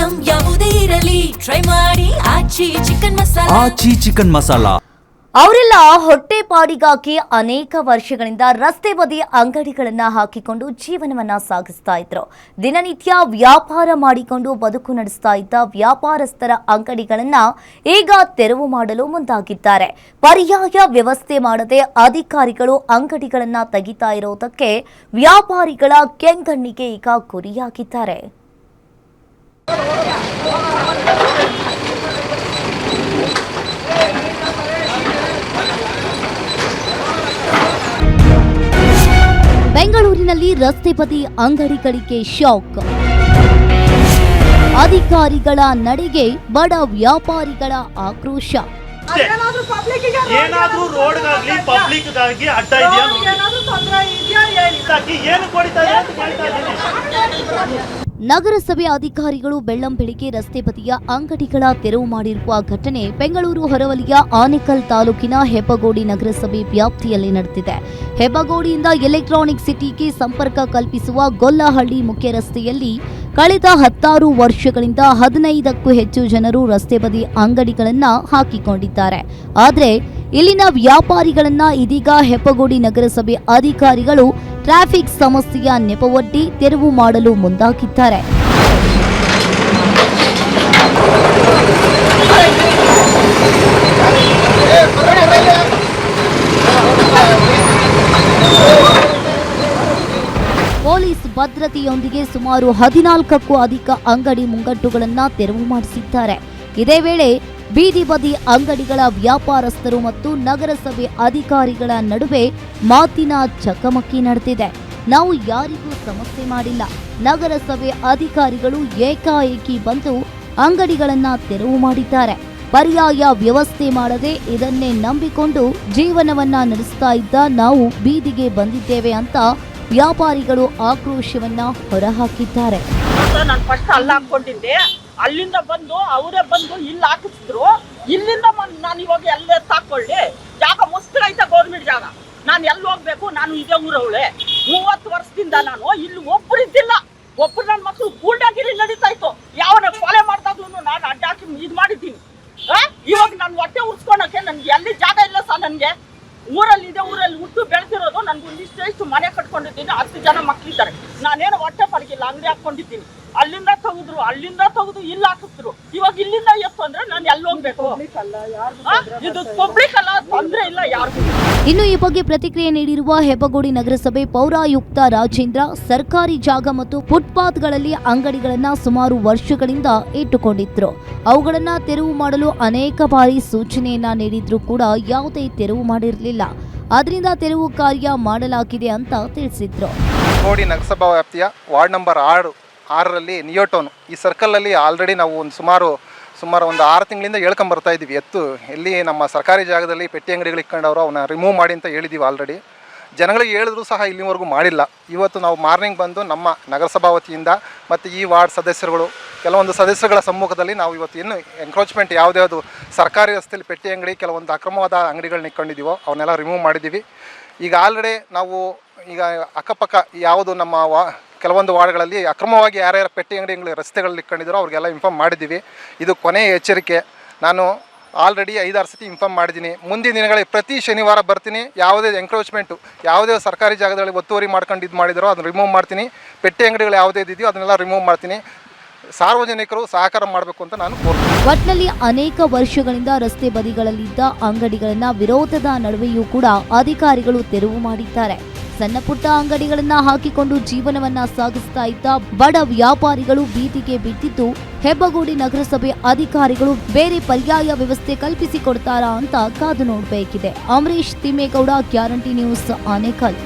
Item ಯಾವುದೇ ಇರಲಿ try ಮಾಡಿ ಆಚಿ ಚಿಕನ್ ಮಸಾಲಾ. ಅವರೆಲ್ಲ ಹೊಟ್ಟೆಪಾಡಿಗಾಗಿ ಅನೇಕ ವರ್ಷಗಳಿಂದ ರಸ್ತೆ ಬದಿ ಅಂಗಡಿಗಳನ್ನ ಹಾಕಿಕೊಂಡು ಜೀವನವನ್ನ ಸಾಗಿಸ್ತಾ ಇದ್ರು. ದಿನನಿತ್ಯ ವ್ಯಾಪಾರ ಮಾಡಿಕೊಂಡು ಬದುಕು ನಡೆಸ್ತಾ ಇದ್ದ ವ್ಯಾಪಾರಸ್ಥರ ಅಂಗಡಿಗಳನ್ನ ಈಗ ತೆರವು ಮಾಡಲು ಮುಂದಾಗಿದ್ದಾರೆ. ಪರ್ಯಾಯ ವ್ಯವಸ್ಥೆ ಮಾಡದೆ ಅಧಿಕಾರಿಗಳು ಅಂಗಡಿಗಳನ್ನ ತೆಗಿತಾ ಇರೋದಕ್ಕೆ ವ್ಯಾಪಾರಿಗಳ ಕೆಂಗಣ್ಣಿಗೆ ಈಗ ಗುರಿಯಾಗಿದ್ದಾರೆ. ಬೆಂಗಳೂರಿನಲ್ಲಿ ರಸ್ತೆ ಬದಿ ಅಂಗಡಿಗಳಿಗೆ ಶಾಕ್. ಅಧಿಕಾರಿಗಳ ನಡೆಗೆ ಬಡ ವ್ಯಾಪಾರಿಗಳ ಆಕ್ರೋಶ. ಏನಾದ್ರೂ ರೋಡ್ಗಾಗ್ಲಿ ಪಬ್ಲಿಕ್ಗಾಗಿ ಅಡ್ಡ ನಗರಸಭೆ ಅಧಿಕಾರಿಗಳು ಬೆಳ್ಳಂಬೆಳಿಗ್ಗೆ ರಸ್ತೆ ಬದಿಯ ಅಂಗಡಿಗಳ ತೆರವು ಮಾಡಿರುವ ಘಟನೆ ಬೆಂಗಳೂರು ಹೊರವಲಯ ಆನೇಕಲ್ ತಾಲೂಕಿನ ಹೆಬ್ಬಗೋಡಿ ನಗರಸಭೆ ವ್ಯಾಪ್ತಿಯಲ್ಲಿ ನಡೆದಿದೆ. ಹೆಬ್ಬಗೋಡಿಯಿಂದ ಎಲೆಕ್ಟ್ರಾನಿಕ್ ಸಿಟಿಗೆ ಸಂಪರ್ಕ ಕಲ್ಪಿಸುವ ಗೊಲ್ಲಹಳ್ಳಿ ಮುಖ್ಯ ರಸ್ತೆಯಲ್ಲಿ ಕಳೆದ 16 ವರ್ಷಗಳಿಂದ 15ಕ್ಕೂ ಹೆಚ್ಚು ಜನರು ರಸ್ತೆ ಬದಿ ಅಂಗಡಿಗಳನ್ನು ಹಾಕಿಕೊಂಡಿದ್ದಾರೆ. ಆದರೆ ಇಲ್ಲಿನ ವ್ಯಾಪಾರಿಗಳನ್ನ ಇದೀಗ ಹೆಬ್ಬಗೋಡಿ ನಗರಸಭೆ ಅಧಿಕಾರಿಗಳು ಟ್ರಾಫಿಕ್ ಸಮಸ್ಯೆಯ ನೆಪವೊಡ್ಡಿ ತೆರವು ಮಾಡಲು ಮುಂದಾಗಿದ್ದಾರೆ. ಪೊಲೀಸ್ ಭದ್ರತೆಯೊಂದಿಗೆ ಸುಮಾರು 14ಕ್ಕೂ ಅಧಿಕ ಅಂಗಡಿ ಮುಂಗಟ್ಟುಗಳನ್ನು ತೆರವು ಮಾಡಿಸಿದ್ದಾರೆ. ಇದೇ ವೇಳೆ ಬೀದಿ ಬದಿ ಅಂಗಡಿಗಳ ವ್ಯಾಪಾರಸ್ಥರು ಮತ್ತು ನಗರಸಭೆ ಅಧಿಕಾರಿಗಳ ನಡುವೆ ಮಾತಿನ ಚಕಮಕಿ ನಡೆದಿದೆ. ನಾವು ಯಾರಿಗೂ ಸಮಸ್ಯೆ ಮಾಡಿಲ್ಲ, ನಗರಸಭೆ ಅಧಿಕಾರಿಗಳು ಏಕಾಏಕಿ ಬಂದು ಅಂಗಡಿಗಳನ್ನ ತೆರವು ಮಾಡಿದ್ದಾರೆ. ಪರ್ಯಾಯ ವ್ಯವಸ್ಥೆ ಮಾಡದೆ ಇದನ್ನೇ ನಂಬಿಕೊಂಡು ಜೀವನವನ್ನ ನಡೆಸ್ತಾ ಇದ್ದ ನಾವು ಬೀದಿಗೆ ಬಂದಿದ್ದೇವೆ ಅಂತ ವ್ಯಾಪಾರಿಗಳು ಆಕ್ರೋಶವನ್ನ ಹೊರಹಾಕಿದ್ದಾರೆ. ಅಲ್ಲಿಂದ ಬಂದು ಅವರೇ ಬಂದು ಇಲ್ಲಿ ಹಾಕಿಸಿದ್ರು. ಇಲ್ಲಿಂದ ನಾನು ಇವಾಗ ಎಲ್ಲ ತಾಕೊಳ್ಳಿ ಜಾಗ ಮುಸ್ತಿರೈತೆ ಗೌರ್ಮೆಂಟ್ ಜಾಗ. ನಾನು ಎಲ್ಲಿ ಹೋಗ್ಬೇಕು? ನಾನು ಇದೇ ಊರವಳೆ. 30 ವರ್ಷದಿಂದ ನಾನು ಇಲ್ಲಿ ಒಬ್ರು ಇದ್ದಿಲ್ಲ. ಒಬ್ರು ನನ್ನ ಮಕ್ಕಳು ಗೂಂಡಾಗಿರಿ ನಡೀತಾ ಇತ್ತು. ಯಾವನ ಕೊಲೆ ಮಾಡ್ದಾಗ್ಲೂ ನಾನು ಅಡ್ಡಾಕಿ ಇದು ಮಾಡಿದ್ದೀನಿ. ಇವಾಗ ನಾನು ಹೊಟ್ಟೆ ಉರ್ಸ್ಕೊಳಕ್ಕೆ ನನ್ಗೆ ಎಲ್ಲಿ ಜಾಗ ಇಲ್ಲ ಸರ್. ನನ್ಗೆ ಊರಲ್ಲಿ ಇದೇ ಊರಲ್ಲಿ ಹುಟ್ಟು ಬೆಳೆದಿರೋದು. ನನ್ಗೆ ಇಷ್ಟು ಮನೆ ಕಟ್ಕೊಂಡಿದ್ದೀನಿ. 10 ಜನ ಮಕ್ಕಳಿದ್ದಾರೆ. ನಾನೇನು ಹೊಟ್ಟೆ ಪಡಗಿಲ್ಲ, ಅಂಗಡಿ ಹಾಕೊಂಡಿದ್ದೀನಿ. ಅಲ್ಲಿಂದ ತೆಗೆದು ಇಲ್ಲಿ ಹಾಕಿದ್ರು. ಇವಾಗ ಇಲ್ಲಿಂದ ಎತ್ತು ಅಂದ್ರೆ ನಾನು ಎಲ್ಲಿ ಹೋಗ್ಬೇಕು? ಇದು ಪಬ್ಲಿಕ್ ಅಲ್ಲ, ತೊಂದ್ರೆ ಇಲ್ಲ ಯಾರಿಗೂ. ಇನ್ನು ಈ ಬಗ್ಗೆ ಪ್ರತಿಕ್ರಿಯೆ ನೀಡಿರುವ ಹೆಬ್ಬಗೋಡಿ ನಗರಸಭೆ ಪೌರಾಯುಕ್ತ ರಾಜೇಂದ್ರ, ಸರ್ಕಾರಿ ಜಾಗ ಮತ್ತು ಫುಟ್ಪಾತ್ಗಳಲ್ಲಿ ಅಂಗಡಿಗಳನ್ನ ಸುಮಾರು ವರ್ಷಗಳಿಂದ ಇಟ್ಟುಕೊಂಡಿದ್ರು. ಅವುಗಳನ್ನ ತೆರವು ಮಾಡಲು ಅನೇಕ ಬಾರಿ ಸೂಚನೆಯನ್ನ ನೀಡಿದ್ರೂ ಕೂಡ ಯಾವುದೇ ತೆರವು ಮಾಡಿರಲಿಲ್ಲ. ಅದರಿಂದ ತೆರವು ಕಾರ್ಯ ಮಾಡಲಾಗಿದೆ ಅಂತ ತಿಳಿಸಿದ್ರು. ಹೆಬ್ಬಗೋಡಿ ನಗರಸಭಾ ವ್ಯಾಪ್ತಿಯ ವಾರ್ಡ್ ನಂಬರ್ 6ರಲ್ಲಿ ನಿಯೋಟೋನ್ ಈ ಸರ್ಕಲಲ್ಲಿ ಆಲ್ರೆಡಿ ನಾವು ಸುಮಾರು ಒಂದು 6 ತಿಂಗಳಿಂದ ಹೇಳ್ಕೊಂಬರ್ತಾ ಇದ್ದೀವಿ. ಎಲ್ಲಿ ನಮ್ಮ ಸರ್ಕಾರಿ ಜಾಗದಲ್ಲಿ ಪೆಟ್ಟಿ ಅಂಗಡಿಗಳು ಇಟ್ಕೊಂಡವರು ಅವನ್ನ ರಿಮೂವ್ ಮಾಡಿ ಅಂತ ಹೇಳಿದ್ದೀವಿ. ಆಲ್ರೆಡಿ ಜನಗಳಿಗೆ ಹೇಳಿದ್ರು ಸಹ ಇಲ್ಲಿವರೆಗೂ ಮಾಡಿಲ್ಲ. ಇವತ್ತು ನಾವು ಮಾರ್ನಿಂಗ್ ಬಂದು ನಮ್ಮ ನಗರಸಭಾ ವತಿಯಿಂದ ಮತ್ತು ಈ ವಾರ್ಡ್ ಸದಸ್ಯರುಗಳು ಕೆಲವೊಂದು ಸದಸ್ಯರುಗಳ ಸಮ್ಮುಖದಲ್ಲಿ ನಾವು ಇವತ್ತು ಇನ್ನು ಎನ್ಕ್ರೋಚ್ಮೆಂಟ್ ಯಾವುದ್ಯಾವುದು ಸರ್ಕಾರಿ ರಸ್ತೆಯಲ್ಲಿ ಪೆಟ್ಟಿ ಅಂಗಡಿ ಕೆಲವೊಂದು ಅಕ್ರಮವಾದ ಅಂಗಡಿಗಳನ್ನ ಇಟ್ಕೊಂಡಿದ್ದೀವೋ ಅವನ್ನೆಲ್ಲ ರಿಮೂವ್ ಮಾಡಿದ್ದೀವಿ. ಈಗ ಆಲ್ರೆಡಿ ನಾವು ಈಗ ಅಕ್ಕಪಕ್ಕ ಯಾವುದು ನಮ್ಮ ಕೆಲವೊಂದು ವಾರ್ಡ್ಗಳಲ್ಲಿ ಅಕ್ರಮವಾಗಿ ಯಾರ್ಯಾರು ಪೆಟ್ಟಿ ಅಂಗಡಿಗಳು ರಸ್ತೆಗಳಲ್ಲಿ ಇಟ್ಕೊಂಡಿದ್ದಾರೋ ಅವ್ರಿಗೆಲ್ಲ ಇನ್ಫಾರ್ಮ್ ಮಾಡಿದ್ದೀವಿ. ಇದು ಕೊನೆಯ ಎಚ್ಚರಿಕೆ. ನಾನು ಆಲ್ರೆಡಿ 5-6 ಸತಿ ಇನ್ಫಾರ್ಮ್ ಮಾಡಿದ್ದೀನಿ. ಮುಂದಿನ ದಿನಗಳಲ್ಲಿ ಪ್ರತಿ ಶನಿವಾರ ಬರ್ತೀನಿ. ಯಾವುದೇ ಎಂಕ್ರೋಚ್ಮೆಂಟು ಯಾವುದೇ ಸರ್ಕಾರಿ ಜಾಗದಲ್ಲಿ ಒತ್ತುವರಿ ಮಾಡ್ಕೊಂಡು ಇದು ಮಾಡಿದಾರೋ ಅದನ್ನು ರಿಮೂವ್ ಮಾಡ್ತೀನಿ. ಪೆಟ್ಟಿ ಅಂಗಡಿಗಳು ಯಾವುದೇ ಇದೆಯೋ ಅದನ್ನೆಲ್ಲ ರಿಮೂವ್ ಮಾಡ್ತೀನಿ. ಸಾರ್ವಜನಿಕರು ಸಹಕಾರ ಮಾಡಬೇಕು ಅಂತ ನಾನು ಕೋರ್ತೀನಿ. ಒಟ್ನಲ್ಲಿ ಅನೇಕ ವರ್ಷಗಳಿಂದ ರಸ್ತೆ ಬದಿಗಳಲ್ಲಿದ್ದ ಅಂಗಡಿಗಳನ್ನ ವಿರೋಧದ ನಡುವೆಯೂ ಕೂಡ ಅಧಿಕಾರಿಗಳು ತೆರವು ಮಾಡಿದ್ದಾರೆ. ಸಣ್ಣ ಪುಟ್ಟ ಅಂಗಡಿಗಳನ್ನ ಹಾಕಿಕೊಂಡು ಜೀವನವನ್ನ ಸಾಗಿಸ್ತಾ ಇದ್ದ ಬಡ ವ್ಯಾಪಾರಿಗಳು ಬೀದಿಗೆ ಬಿದ್ದಿದ್ದು ಹೆಬ್ಬಗೋಡಿ ನಗರಸಭೆ ಅಧಿಕಾರಿಗಳು ಬೇರೆ ಪರ್ಯಾಯ ವ್ಯವಸ್ಥೆ ಕಲ್ಪಿಸಿಕೊಡ್ತಾರಾ ಅಂತ ಕಾದು ನೋಡಬೇಕಿದೆ. Amareesh Thimmegowda, guarantee news, Anekal.